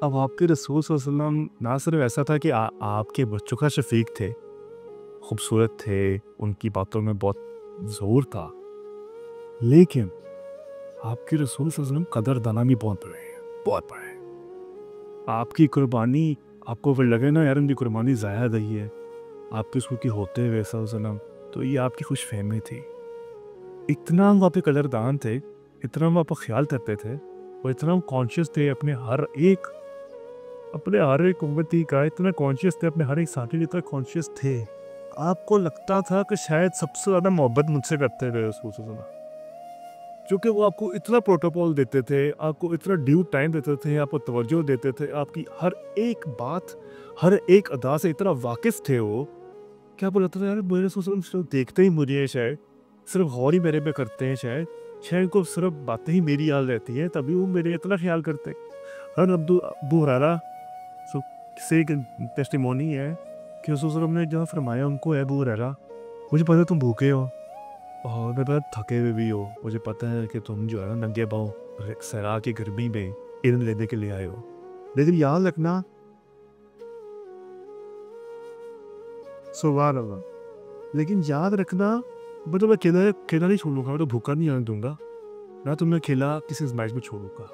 अब आपके रसूल सल्लल्लाहु अलैहि वसल्लम ना सिर्फ ऐसा था कि आपके बच्चों का शफीक थे, खूबसूरत थे, उनकी बातों में बहुत ज़ोर था, लेकिन आपके रसूल सल्लल्लाहु अलैहि वसल्लम कदरदाना भी बहुत बड़े हैं, बहुत बड़े हैं। आपकी कुर्बानी आपको फिर लगे ना यार उनकी कुर्बानी ज़ाया गई है, आपके रसूल के होते हुए सल्लल्लाहु अलैहि वसल्लम, तो ये आपकी खुशफ़हमी थी। इतना वो आप पे कदरदान थे, इतना वो आपका ख़्याल करते थे और इतना वो कॉन्शियस थे अपने हर एक उम्मती का, इतना कॉन्शियस थे अपने हर एक साथी जितना कॉन्शियस थे। आपको लगता था कि शायद सबसे ज़्यादा मोहब्बत मुझसे करते थे रसूल सल्लल्लाहु अलैहि वसल्लम। क्योंकि वो आपको इतना प्रोटोकॉल देते थे, आपको इतना ड्यू टाइम देते थे, आपको तवज्जो देते थे, आपकी हर एक बात, हर एक अदा से इतना वाकिफ़ थे वो, कि आपको लगता था यार मेरे रसूल सल्लल्लाहु अलैहि वसल्लम देखते ही मुझे हैं शायद, सिर्फ़ गौर ही मेरे पे करते हैं शायद, शायद उनको सिर्फ़ बातें ही मेरी याद रहती हैं, तभी वो मेरे इतना ख़्याल करते हैं। और अबू हुरैरा सो से एक टेस्टिमोनी है कि रसूल सल्लल्लाहु अलैहि वसल्लम ने जहाँ फरमाया उनको, "ऐ अबू हुरैरा, मुझे पता है तुम भूखे हो और मेरे पता थके हुए भी हो, मुझे पता है कि तुम जो है ना नंगे पाँव सहरा की गर्मी में इल्म लेने के लिए आए हो, लेकिन याद रखना, सुभान अल्लाह, लेकिन याद रखना, मैं तुम्हें अकेला अकेला नहीं छोड़ूंगा, मैं तो भूखा नहीं आने दूंगा, ना तुम्हें अकेला किसी आजमाइश में छोड़ूंगा।"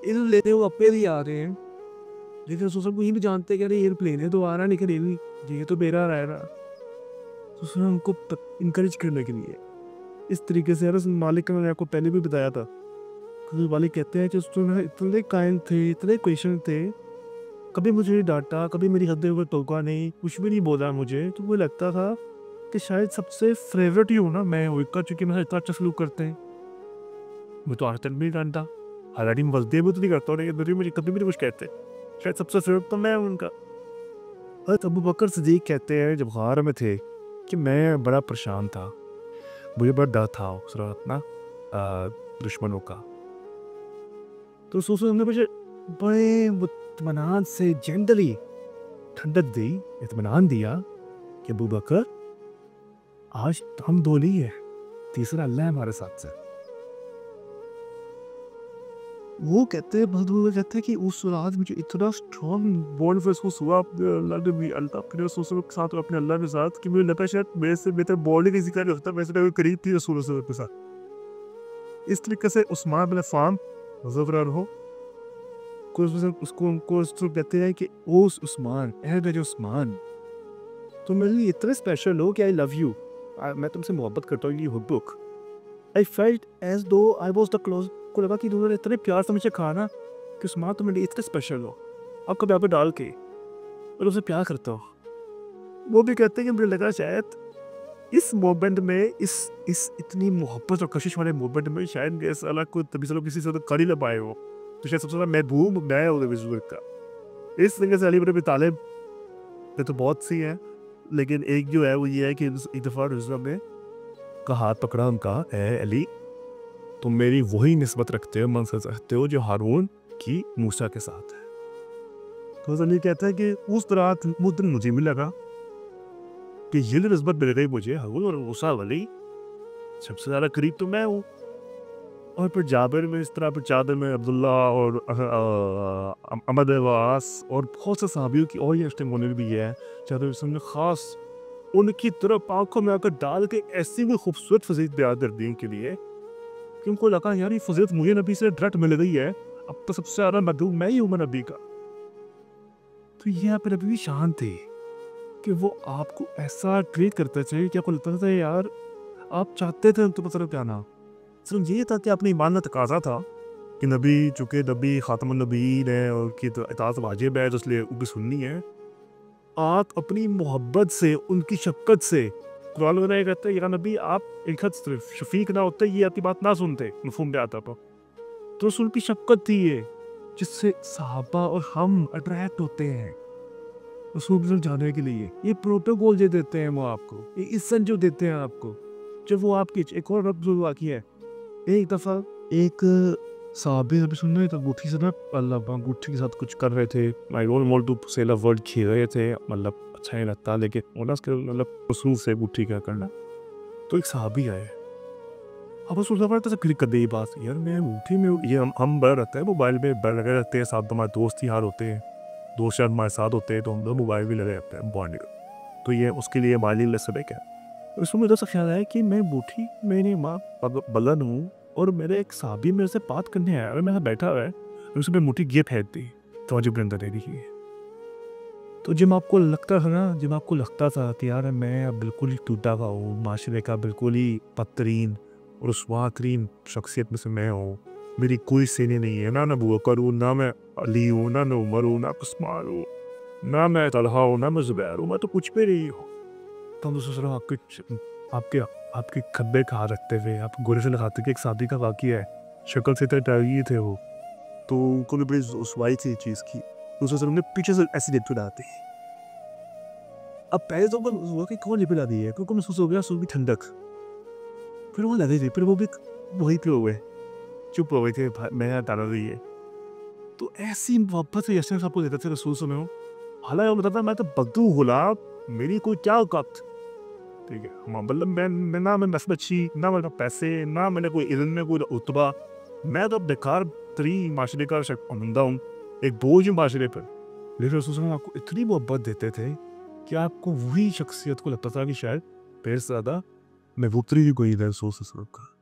इल्म लेने वो अपने लिए आ रहे हैं, लेकिन रसूल सल्लल्लाहु अलैहि वसल्लम ये भी जानते हैं कि अरे एयरप्लेन है तो आ रहा, लेकिन ये तो मेरा रह रहा, तो उसने उनको इंकरेज करने के लिए इस तरीके से, यार उस मालिक का मैंने आपको पहले भी बताया था, तो मालिक कहते हैं कि उसमें इतने कायल थे, इतने पेशेंट थे, कभी मुझे नहीं डांटा, कभी मेरी हदें ऊपर टोका नहीं, कुछ भी नहीं बोला मुझे, तो मुझे लगता था कि शायद सबसे फेवरेट ही हूँ ना मैं उनका, चूंकि मेरा इतना अच्छा सलूक करते हैं। मैं तो आज तक भी नहीं डांटा, हालांकि मजदे भी तो नहीं करता हूँ, लेकिन मुझे कभी भी नहीं कुछ कहते, शायद सबसे फेवरेट तो मैं हूँ उनका। हज़रत अबू बकर सिद्दीक कहते हैं जब गार में थे कि मैं बड़ा परेशान था, मुझे बड़ा डर था उस वक्त ना दुश्मनों का, तो रसूल हमने मुझे बड़े इत्मीनान से जेंटली ठंडक दी, इत्मीनान दिया कि अबू बकर, आज हम दो नहीं है, तीसरा अल्लाह है हमारे साथ से। वो कहते हैं, बहादुर कहते हैं कि उस रात मुझे इतना स्ट्रॉन्ग बॉन्ड महसूस हुआ अपने अल्लाह ने भी, अल्लाह अपने रसूल के साथ और अपने अल्लाह के साथ, कि मुझे लगा शायद मेरे से बेहतर बॉन्ड ही किसी का नहीं होता, मेरे से करीब थी रसूल के साथ। इस तरीके से उस्मान बिन अफ़्फ़ान ज़फ़रान हो को उसको उनको उसको कहते हैं कि ओ उस्मान, ए मेरे उस्मान, तुम मेरे लिए इतने स्पेशल हो कि आई लव यू, मैं तुमसे मोहब्बत करता हूँ, ये हुब्बुक। आई फेल्ट एज दो आई वाज द क्लोज, को लगा कि तुमने इतने प्यार से मुझे कहा ना कि उस्मान तुम मेरे लिए इतने स्पेशल हो, अब कभी आप पे डाल के और उसे प्यार करता हो। वो भी कहते हैं कि मुझे लगा शायद इस मोमेंट में, इस इतनी मोहब्बत और कशिश वाले मोमेंट में शायद ऐसा अलग कोई तभी से लोग किसी से तो कर ही ना पाए हो, तो शायद सबसे ज़्यादा महबूब मैं हूँ नबी बुज़ुर्ग का। इस तरीके से अली इब्न अबी तालिब ने तो बहुत सी है, लेकिन एक जो है वो ये है कि एक दफ़ा रसूल ने का हाथ पकड़ा उनका, ए अली, तुम मेरी वही निस्बत रखते हो, मनसब रखते हो जो हारून की मूसा के साथ है। तो अली कहता है कि उस रात उस दिन मुझे भी लगा कि ये निस्बत मिल गई मुझे, हारून और मूसा वाली, सबसे ज़्यादा करीब तो मैं हूँ। और फिर जाबिर में इस तरह, फिर चादर में अब्दुल्ला और अमद वास और बहुत से साहबियों की और ये टेस्टिमोनियल भी है, चादर ने ख़ास उनकी तरफ आंखों में आकर डाल के ऐसी भी खूबसूरत फजीलत बयान कर दी के लिए कि उनको लगा यार ये फजीलत मुझे नबी से डायरेक्ट मिल गई है, अब तो सबसे ज़्यादा महबूब मैं ही हूँ नबी का। तो ये यहाँ पे नबी भी शान थे कि वो आपको ऐसा ट्रीट करते थे कि आपको लगता था यार आप चाहते थे तो मतलब क्या ना, सिर्फ ये था कि अपनी ईमान का तकाजा था कि नबी, चूँकि नबी ख़ातमुन नबीय्यीन है और उनकी तो इताअत वाजिब है, तो इसलिए उनकी सुननी है। आप अपनी मोहब्बत से, उनकी शफ़क़त से, कुरान वगैरह ये कहते हैं या नबी आप एक हद सिर्फ शफ़ीक ना होते, ये आपकी बात ना सुनते, मफ़हूम में आता तो रसूल की शफ़क़त थी ये, जिससे सहाबा और हम अट्रैक्ट होते हैं रसूल के साथ जाने के लिए। ये प्रोटोकॉल जो देते हैं वो आपको, ये इज़्ज़त जो देते हैं आपको, जब वो आपकी एक और वाक़या है। एक दफ़ा एक साहबी अभी सुन रहे थे अंगूठी से ना, मतलब अंगूठी के साथ कुछ कर रहे थे, आई डोंट वांट टू से द वर्ड, खेल रहे थे, मतलब अच्छा नहीं लगता, लेकिन वो ना उसके मतलब रसूल से अंगूठी का करना। तो एक साहबी आए, अब उस सफ़र तो क्लिक कर दी बात यार मैं उठी में ये हम बड़े रहते हैं मोबाइल में बड़े लगे रहते हैं साथ हमारे दोस्त यार होते हैं दोस्त यार हमारे साथ होते हैं तो हम लोग मोबाइल भी लगे रहते हैं बॉन्डिंग तो ये उसके लिए हमारे लिए सब है उसमें मुझे ऐसा ख्याल आया कि मैं बूढ़ी मेरी माँ बलन हूँ और मेरे एक साहबी मेरे से बात करने आया और मैं बैठा हुआ है उसमें मुठी गे फेंक दी तो मुझे अंदर दे दी तो जब आपको लगता था ना जब आपको लगता था कि यार मैं अब बिल्कुल ही टूटा हुआ हूँ माशरे का बिल्कुल ही बदतरीन और रुस्वातरीन शख्सियत में से मैं हूँ मेरी कोई सीने नहीं है ना अबू बकर हूँ ना मैं अली हूँ ना मैं उमर हूँ ना उस्मान हूँ ना मैं तलहा हूँ ना मैं जुबैर हूँ मैं तो कुछ भी नहीं हूँ तो हम सोच रहे हो आपके आपके खब्बे कहाँ रखते हुए आप गोले से लगाते कि एक शादी का वाक़या है शक्ल से तो थे वो तो उनको भी बड़ी रुसवाई थी चीज़ की दूसरे से उन्होंने पीछे से ऐसी लिप डालती अब पहले तो हुआ कि कौन लिप डाली है क्योंकि महसूस हो गया सुबह ठंडक फिर वो लगी थी फिर वो भी वही पे हुए चुप हो गए थे मैं डाला रही है तो ऐसी मोहब्बत से यशन आपको देते थे रसूल सुने हो हालांकि वो बताता मैं तो बद्दू गुलाब मेरी कोई क्या औकात ठीक है मतलब मैं ना मैं नस्ल अच्छी ना मेरे पैसे ना मैंने कोई इल्म में कोई रुतबा मैं तो बेकार तरीन माशरे का बंदा हूँ एक बोझ हूँ माशरे पर लेकिन रसूल आपको इतनी मोहब्बत देते थे कि आपको वही शख्सियत को लगता था कि शायद मेरे से ज़्यादा मैं वो तरी कोई रसूल का